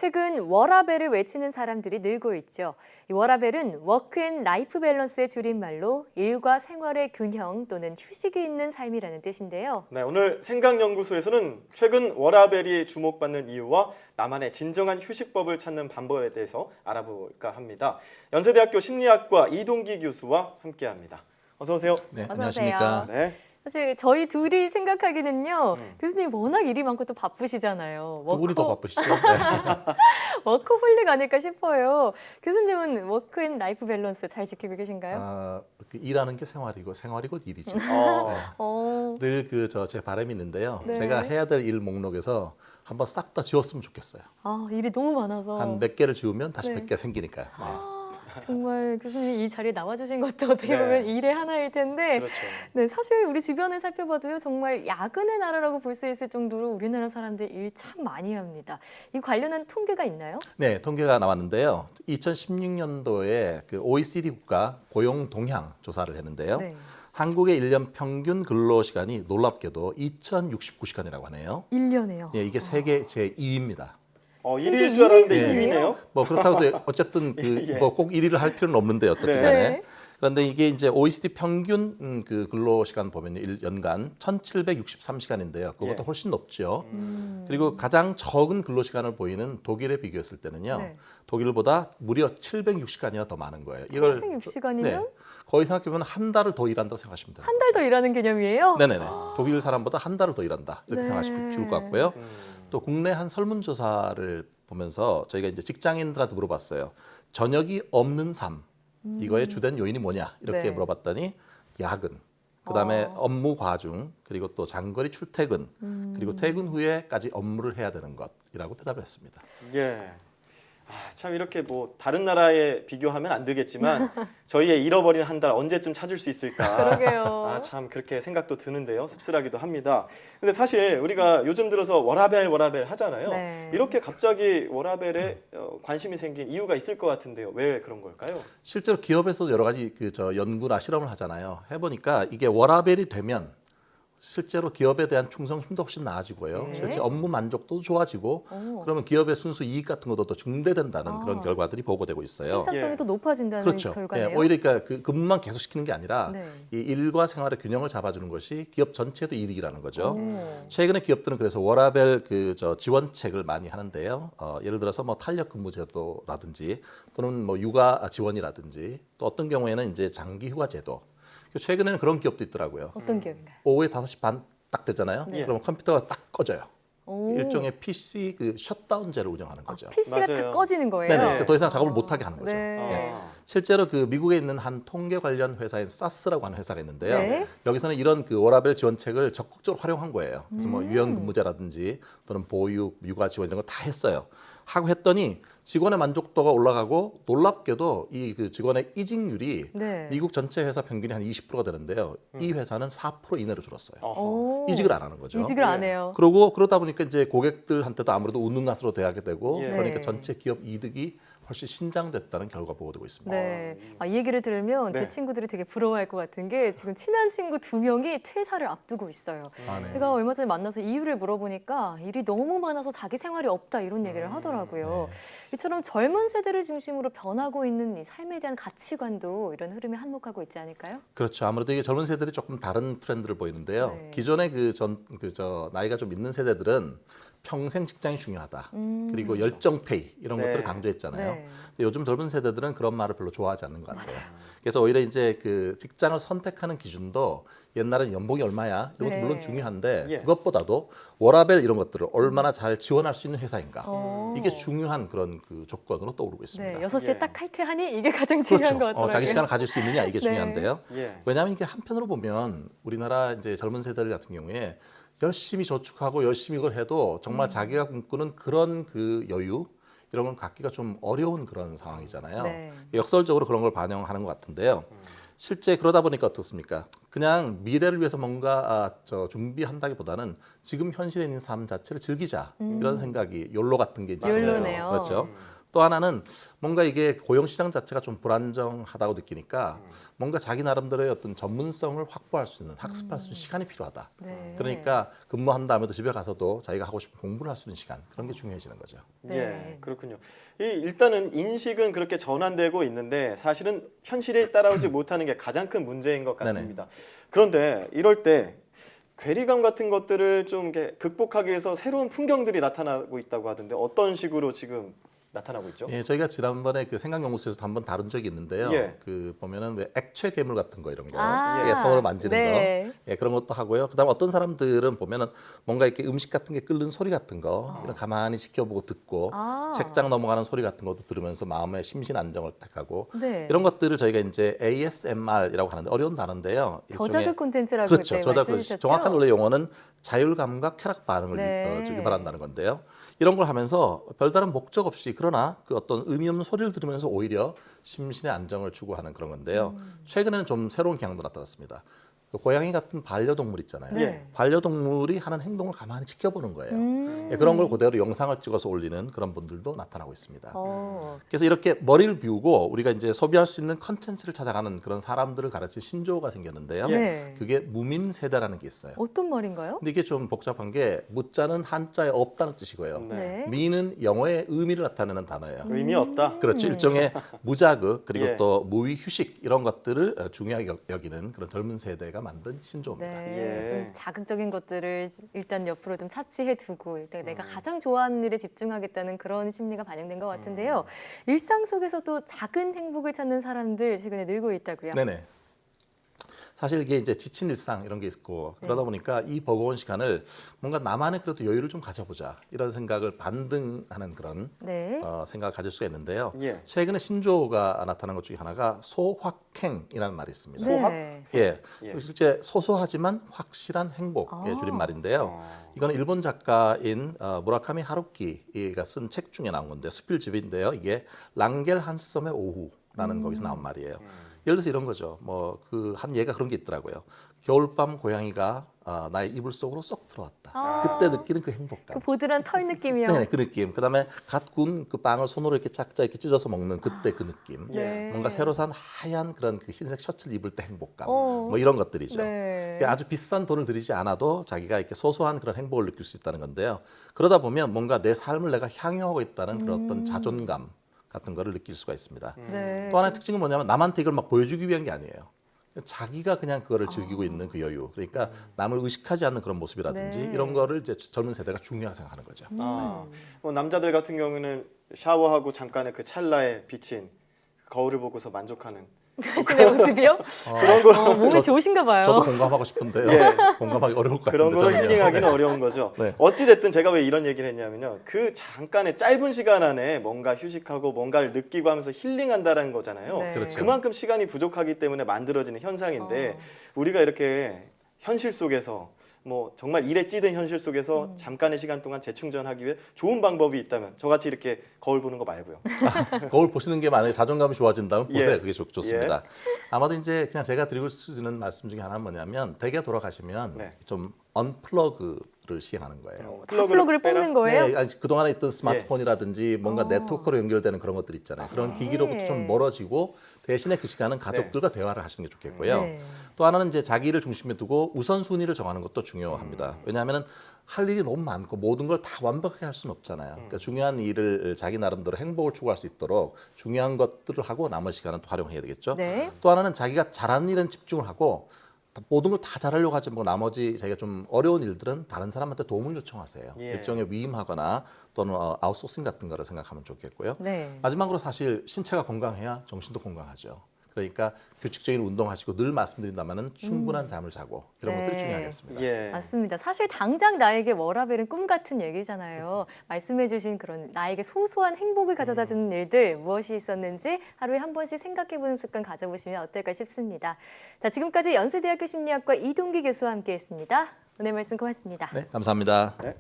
최근 워라밸을 외치는 사람들이 늘고 있죠. 이 워라밸은 워크앤라이프 밸런스의 줄임말로 일과 생활의 균형 또는 휴식이 있는 삶이라는 뜻인데요. 네, 오늘 생각연구소에서는 최근 워라밸이 주목받는 이유와 나만의 진정한 휴식법을 찾는 방법에 대해서 알아볼까 합니다. 연세대학교 심리학과 이동기 교수와 함께합니다. 어서 오세요. 네, 어서 안녕하십니까. 오세요. 네. 사실 저희 둘이 생각하기는요. 교수님 워낙 일이 많고 또 바쁘시잖아요. 두 분이 더 바쁘시죠? 네. 워커홀릭 아닐까 싶어요. 교수님은 워크앤라이프 밸런스 잘 지키고 계신가요? 일하는 게 생활이고 생활이 곧 일이죠. 늘 제 바람이 있는데요. 네. 제가 해야 될 일 목록에서 한번 싹 다 지웠으면 좋겠어요. 일이 너무 많아서. 한 몇 개를 지우면 다시 네. 몇 개 생기니까요. 네. 정말 교수님 이 자리에 나와주신 것도 어떻게 네. 보면 일의 하나일 텐데 그렇죠. 네, 사실 우리 주변을 살펴봐도요 정말 야근의 나라라고 볼 수 있을 정도로 우리나라 사람들 일 참 많이 합니다. 이 관련한 통계가 있나요? 네, 통계가 나왔는데요. 2016년도에 그 OECD 국가 고용 동향 조사를 했는데요. 네. 한국의 1년 평균 근로 시간이 놀랍게도 2,069시간이라고 하네요. 1년에요. 예, 이게 세계 제2위입니다. 세계 1위일 줄 알았는데 1위 2위네요. 뭐 그렇다고 어쨌든 예. 꼭 1위를 할 필요는 없는데 어떻든 네. 간에. 네. 그런데 이게 이제 OECD 평균 그 근로 시간 보면 연간 1,763시간인데요. 그것보다 예. 훨씬 높죠. 그리고 가장 적은 근로 시간을 보이는 독일에 비교했을 때는요. 네. 독일보다 무려 706시간이나 더 많은 거예요. 706시간이면 거의 생각해 보면 한 달을 더 일한다고 생각하시면 됩니다. 한 달 더 일하는 개념이에요? 네네네. 독일 사람보다 한 달을 더 일한다 이렇게 네. 생각하시면 좋을 것 같고요. 또 국내 한 설문조사를 보면서 저희가 이제 직장인들한테 물어봤어요. 저녁이 없는 삶 이거의 주된 요인이 뭐냐 이렇게 네. 물어봤더니 야근, 그다음에 업무 과중, 그리고 또 장거리 출퇴근, 그리고 퇴근 후에까지 업무를 해야 되는 것이라고 대답을 했습니다. 예. 참 이렇게 뭐 다른 나라에 비교하면 안 되겠지만 저희의 잃어버린 한 달 언제쯤 찾을 수 있을까? 그러게요. 참 그렇게 생각도 드는데요. 씁쓸하기도 합니다. 근데 사실 우리가 요즘 들어서 워라밸 하잖아요. 네. 이렇게 갑자기 워라밸에 관심이 생긴 이유가 있을 것 같은데요. 왜 그런 걸까요? 실제로 기업에서도 여러 가지 연구나 실험을 하잖아요. 해보니까 이게 워라밸이 되면 실제로 기업에 대한 충성심도 훨씬 나아지고요. 네. 실제 업무 만족도도 좋아지고 그러면 기업의 순수 이익 같은 것도 더 증대된다는 그런 결과들이 보고되고 있어요. 생산성이 예. 더 높아진다는 그렇죠. 결과네요. 예, 오히려 그러니까 그 근무만 계속 시키는 게 아니라 네. 이 일과 생활의 균형을 잡아주는 것이 기업 전체도 이득이라는 거죠. 오. 최근에 기업들은 그래서 워라밸 지원책을 많이 하는데요. 예를 들어서 뭐 탄력 근무 제도라든지 또는 뭐 육아 지원이라든지 또 어떤 경우에는 이제 장기 휴가 제도. 최근에는 그런 기업도 있더라고요. 어떤 기업인가요? 오후에 5시 반 딱 되잖아요. 네. 그러면 컴퓨터가 딱 꺼져요. 오. 일종의 PC 셧다운제를 운영하는 거죠. PC가 맞아요. 딱 꺼지는 거예요? 네네. 그러니까 더 이상 작업을 못 하게 하는 거죠. 네. 예. 실제로 그 미국에 있는 한 통계 관련 회사인 사스라고 하는 회사가 있는데요. 네. 여기서는 이런 그 워라밸 지원책을 적극적으로 활용한 거예요. 그래서 뭐 유연 근무제라든지 또는 보육, 육아 지원 이런 거 다 했어요. 하고 했더니 직원의 만족도가 올라가고 놀랍게도 이 그 직원의 이직률이 네. 미국 전체 회사 평균이 한 20%가 되는데요. 이 회사는 4% 이내로 줄었어요. 오. 이직을 안 하는 거죠. 이직을 안 해요. 그러다 보니까 이제 고객들한테도 아무래도 웃는 낯으로 대하게 되고 예. 그러니까 네. 전체 기업 이득이 훨씬 신장됐다는 결과 보고되고 있습니다. 네. 이 얘기를 들으면 제 네. 친구들이 되게 부러워할 것 같은 게 지금 친한 친구 2명이 퇴사를 앞두고 있어요. 네. 제가 얼마 전에 만나서 이유를 물어보니까 일이 너무 많아서 자기 생활이 없다 이런 얘기를 하더라고요. 이처럼 젊은 세대를 중심으로 변하고 있는 이 삶에 대한 가치관도 이런 흐름에 한몫하고 있지 않을까요? 그렇죠. 아무래도 이게 젊은 세대들이 조금 다른 트렌드를 보이는데요. 네. 기존의 나이가 좀 있는 세대들은 평생 직장이 중요하다. 그리고 열정페이 이런 네. 것들을 강조했잖아요. 네. 근데 요즘 젊은 세대들은 그런 말을 별로 좋아하지 않는 것 같아요. 그래서 오히려 이제 그 직장을 선택하는 기준도 옛날엔 연봉이 얼마야 이런 것도 네. 물론 중요한데 예. 그것보다도 워라밸 이런 것들을 얼마나 잘 지원할 수 있는 회사인가 어. 이게 중요한 그런 그 조건으로 떠오르고 있습니다. 네, 6시에 예. 딱 칼퇴하니 이게 가장 중요한 것 같더라고요. 자기 시간을 가질 수 있느냐 이게 네. 중요한데요. 예. 왜냐하면 이게 한편으로 보면 우리나라 이제 젊은 세대들 같은 경우에 열심히 저축하고 열심히 이걸 해도 정말 자기가 꿈꾸는 그런 그 여유 이런 걸 갖기가 좀 어려운 그런 상황이잖아요. 네. 역설적으로 그런 걸 반영하는 것 같은데요. 실제 그러다 보니까 어떻습니까? 그냥 미래를 위해서 뭔가 준비한다기보다는 지금 현실에 있는 삶 자체를 즐기자 이런 생각이 욜로 같은 게 이제 욜로네요. 그렇죠. 또 하나는 뭔가 이게 고용 시장 자체가 좀 불안정하다고 느끼니까 뭔가 자기 나름대로의 어떤 전문성을 확보할 수 있는 학습할 수 있는 시간이 필요하다. 네. 그러니까 근무한 다음에도 집에 가서도 자기가 하고 싶은 공부를 할 수 있는 시간 그런 게 중요해지는 거죠. 네. 예, 그렇군요. 일단은 인식은 그렇게 전환되고 있는데 사실은 현실에 따라오지 못하는 게 가장 큰 문제인 것 같습니다. 그런데 이럴 때 괴리감 같은 것들을 좀 이렇게 극복하기 위해서 새로운 풍경들이 나타나고 있다고 하던데 어떤 식으로 지금 나타나고 있죠? 예, 저희가 지난번에 그 생각연구소에서 한번 다룬 적이 있는데요. 예. 그 보면은 왜 액체 괴물 같은 거 이런 거, 아, 예, 손으로 만지는 네. 거, 예, 그런 것도 하고요. 그다음 어떤 사람들은 보면은 뭔가 이렇게 음식 같은 게 끓는 소리 같은 거 이런 가만히 지켜보고 듣고 아. 책장 넘어가는 소리 같은 것도 들으면서 마음의 심신 안정을 택하고 네. 이런 것들을 저희가 이제 ASMR이라고 하는데 어려운 단어인데요. 저자극 콘텐츠라고 그렇죠. 그때 저자극 말씀해주셨죠? 정확한 원래 용어는 자율감각 쾌락 반응을 네. 유발한다는 건데요. 이런 걸 하면서 별다른 목적 없이 그러나 그 어떤 의미 없는 소리를 들으면서 오히려 심신의 안정을 추구하는 그런 건데요. 최근에는 좀 새로운 경향도 나타났습니다. 그 고양이 같은 반려동물 있잖아요. 네. 반려동물이 하는 행동을 가만히 지켜보는 거예요. 예, 그런 걸 그대로 영상을 찍어서 올리는 그런 분들도 나타나고 있습니다. 그래서 이렇게 머리를 비우고 우리가 이제 소비할 수 있는 컨텐츠를 찾아가는 그런 사람들을 가르친 신조어가 생겼는데요. 네. 그게 무민 세대라는 게 있어요. 어떤 말인가요? 근데 이게 좀 복잡한 게 무자는 한자에 없다는 뜻이고요. 네. 네. 미는 영어의 의미를 나타내는 단어예요. 의미 없다. 그렇죠. 일종의 무자극 그리고 예. 또 무위 휴식 이런 것들을 중요하게 여기는 그런 젊은 세대가 만든 신조어입니다. 네, 예. 좀 자극적인 것들을 일단 옆으로 좀 차치해두고 일단 내가 가장 좋아하는 일에 집중하겠다는 그런 심리가 반영된 것 같은데요. 일상 속에서도 작은 행복을 찾는 사람들 최근에 늘고 있다고요. 네네. 사실 이게 이제 지친 일상 이런 게 있고 그러다 보니까 이 버거운 시간을 뭔가 나만의 그래도 여유를 좀 가져보자 이런 생각을 반등하는 그런 네. 생각을 가질 수가 있는데요. 예. 최근에 신조어가 나타난 것 중에 하나가 소확행이라는 말이 있습니다. 네. 예, 예. 실제 소소하지만 확실한 행복의 줄임말인데요. 이거는 일본 작가인 무라카미 하루키가 쓴 책 중에 나온 건데 수필집인데요. 이게 랑겔 한섬의 오후라는 거기서 나온 말이에요. 예를 들어서 이런 거죠. 뭐 그 한 예가 그런 게 있더라고요. 겨울밤 고양이가 나의 이불 속으로 쏙 들어왔다. 그때 느끼는 그 행복감. 그 보드란 털 느낌이요. 네, 그 느낌. 그다음에 갓 구운 그 빵을 손으로 이렇게 짝짝 이렇게 찢어서 먹는 그때 그 느낌. 네. 뭔가 새로 산 하얀 그런 그 흰색 셔츠를 입을 때 행복감. 어. 뭐 이런 것들이죠. 네. 그게 아주 비싼 돈을 들이지 않아도 자기가 이렇게 소소한 그런 행복을 느낄 수 있다는 건데요. 그러다 보면 뭔가 내 삶을 내가 향유하고 있다는 그런 어떤 자존감 같은 거를 느낄 수가 있습니다. 네. 또 하나의 특징은 뭐냐면 남한테 이걸 막 보여주기 위한 게 아니에요. 자기가 그냥 그거를 즐기고 있는 그 여유. 그러니까 남을 의식하지 않는 그런 모습이라든지 네. 이런 거를 이제 젊은 세대가 중요하게 생각하는 거죠. 뭐 남자들 같은 경우는 샤워하고 잠깐의 그 찰나에 비친 그 거울을 보고서 만족하는 자신의 모습이요? 그런 거 몸이 좋으신가 봐요. 저도 공감하고 싶은데요. 예. 공감하기 어려울 것 같은데. 그런 거를 저는요. 힐링하기는 어려운 거죠. 네. 어찌 됐든 제가 왜 이런 얘기를 했냐면요. 그 잠깐의 짧은 시간 안에 뭔가 휴식하고 뭔가를 느끼고 하면서 힐링한다는 거잖아요. 네. 그렇죠. 그만큼 시간이 부족하기 때문에 만들어지는 현상인데 우리가 이렇게 현실 속에서 뭐 정말 일에 찌든 현실 속에서 잠깐의 시간 동안 재충전하기 위해 좋은 방법이 있다면 저같이 이렇게 거울 보는 거 말고요. 거울 보시는 게 만약에 자존감이 좋아진다면 보세요. 예. 그게 좋습니다. 아마도 이제 그냥 제가 드리고 있는 말씀 중에 하나는 뭐냐면 댁에 돌아가시면 네. 좀 언플러그를 시행하는 거예요. 플러그를 뽑는 거예요? 네, 아니, 그동안에 있던 스마트폰이라든지 뭔가 네트워크로 연결되는 그런 것들 있잖아요. 그런 기기로부터 좀 멀어지고 대신에 그 시간은 가족들과 대화를 하시는 게 좋겠고요. 네. 또 하나는 이제 자기를 중심에 두고 우선순위를 정하는 것도 중요합니다. 왜냐하면 할 일이 너무 많고 모든 걸 다 완벽하게 할 수는 없잖아요. 그러니까 중요한 일을 자기 나름대로 행복을 추구할 수 있도록 중요한 것들을 하고 나머지 시간은 또 활용해야 되겠죠. 네. 또 하나는 자기가 잘하는 일은 집중을 하고 모든 걸 다 잘하려고 하지 말고 나머지 자기가 좀 어려운 일들은 다른 사람한테 도움을 요청하세요. 예. 일종의 위임하거나 또는 아웃소싱 같은 거를 생각하면 좋겠고요. 네. 마지막으로 사실 신체가 건강해야 정신도 건강하죠. 그러니까 규칙적인 운동하시고 늘 말씀드린다면은 충분한 잠을 자고 이런 네. 것들이 중요하겠습니다. 예. 맞습니다. 사실 당장 나에게 워라벨은 꿈 같은 얘기잖아요. 말씀해주신 그런 나에게 소소한 행복을 가져다주는 일들 무엇이 있었는지 하루에 한 번씩 생각해보는 습관 가져보시면 어떨까 싶습니다. 자, 지금까지 연세대학교 심리학과 이동기 교수와 함께했습니다. 오늘 말씀 고맙습니다. 네, 감사합니다. 네.